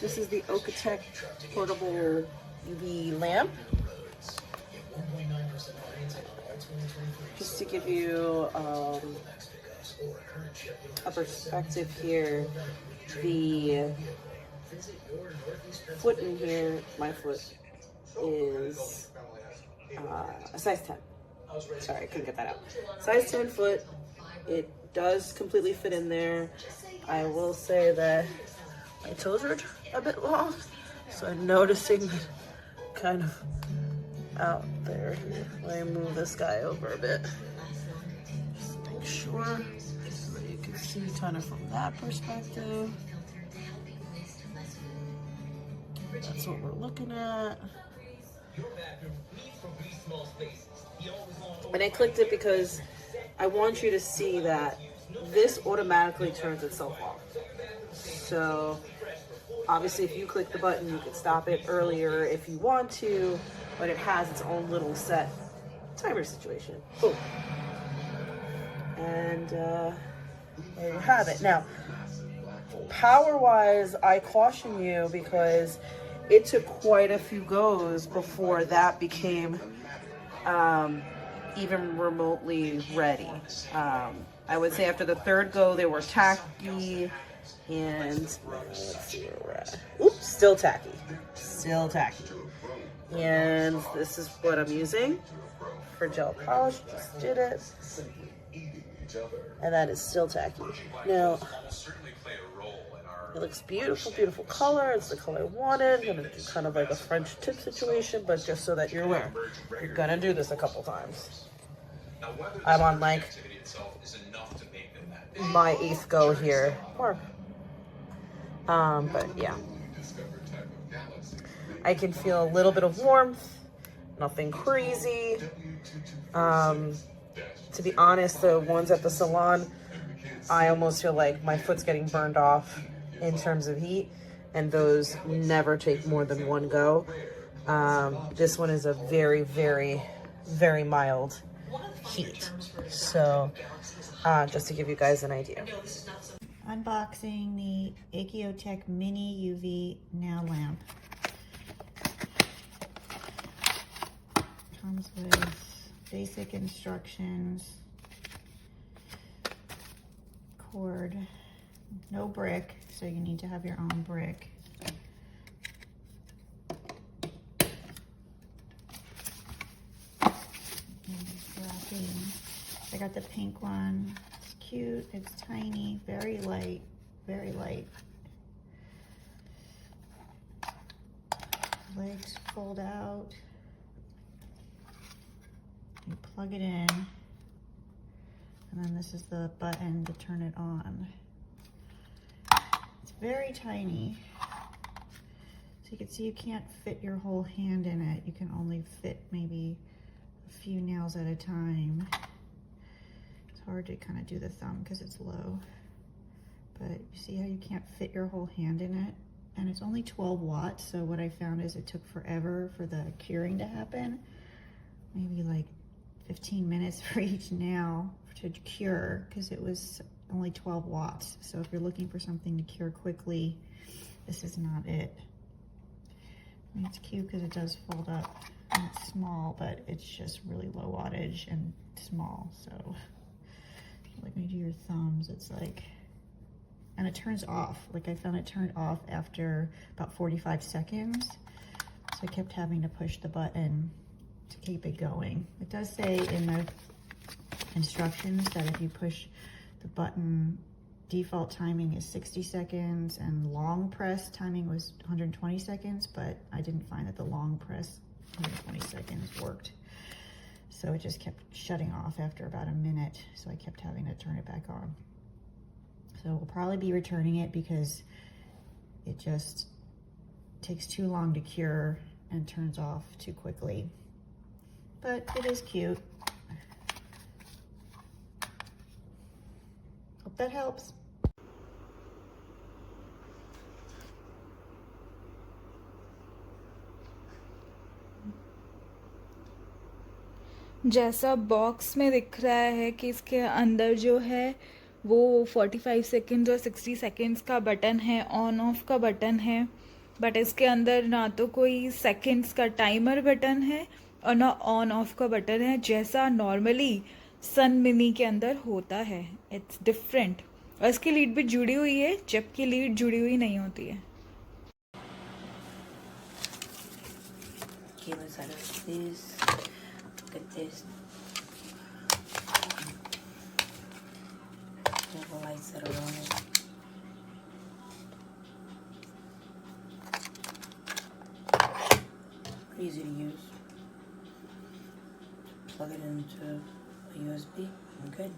This is the Aokitec portable UV lamp. Just to give you a perspective here, the foot in here, my foot, is a size 10. Sorry, I couldn't get that out. Size 10 foot. It does completely fit in there. I will say that my toes are a bit long, so I'm noticing that kind of out there here. Let me move this guy over a bit. Just make sure that you can see kind of from that perspective. That's what we're looking at. And I clicked it because I want you to see that this automatically turns itself off. So obviously if you click the button, you can stop it earlier if you want to, but it has its own little set timer situation. Boom. And there you have it. Now, power-wise, I caution you because it took quite a few goes before that became even remotely ready. I would say after the third go, they were tacky, and let's see where we're at. Oops, still tacky. Still tacky. And this is what I'm using for gel polish. Just did it. And that is still tacky. Now, it looks beautiful, beautiful color. It's the color I wanted. I'm gonna do kind of like a French tip situation, but just so that you're aware, you're gonna do this a couple times. I'm on like my 8th go here. But yeah. I can feel a little bit of warmth, nothing crazy. To be honest, the ones at the salon, I almost feel like my foot's getting burned off in terms of heat, and those never take more than one go. This one is a very, very, very mild heat. So just to give you guys an idea. Unboxing the Aokitec Mini UV Now Lamp. Comes with basic instructions, cord, no brick, so you need to have your own brick. I got the pink one. It's cute, it's tiny, very light, very light. Legs fold out. You plug it in, and then this is the button to turn it on. It's very tiny, so you can see you can't fit your whole hand in it. You can only fit maybe a few nails at a time. It's hard to kind of do the thumb because it's low, but you see how you can't fit your whole hand in it? And it's only 12 watts, so what I found is it took forever for the curing to happen. Maybe like 15 minutes for each nail to cure, because it was only 12 watts. So if you're looking for something to cure quickly, this is not it. I mean, it's cute because it does fold up, and it's small, but it's just really low wattage and small. So like when you do your thumbs, it's like, and it turns off. Like I found it turned off after about 45 seconds. So I kept having to push the button to keep it going. It does say in the instructions that if you push the button, default timing is 60 seconds and long press timing was 120 seconds, but I didn't find that the long press 120 seconds worked. So it just kept shutting off after about a minute, so I kept having to turn it back on. So we'll probably be returning it because it just takes too long to cure and turns off too quickly. But it is cute. Hope that helps. जैसा box में दिख रहा है कि इसके अंदर जो है वो 45 सेकेंड्स और 60 सेकेंड्स का बटन है, ऑन ऑफ का बटन है, बट इसके अंदर ना तो कोई सेकेंड्स का टाइमर बटन है और ना ऑन ऑफ का बटन है, जैसा नॉर्मली सन मिनी के अंदर होता है. It's different. और इसकी लीड भी जुड़ी हुई है, जबकि लीड जुड़ी हुई नहीं होती है. Okay, let's add this. Look at this. All the lights that are on it. Easy to use. Plug it into a USB. I'm good.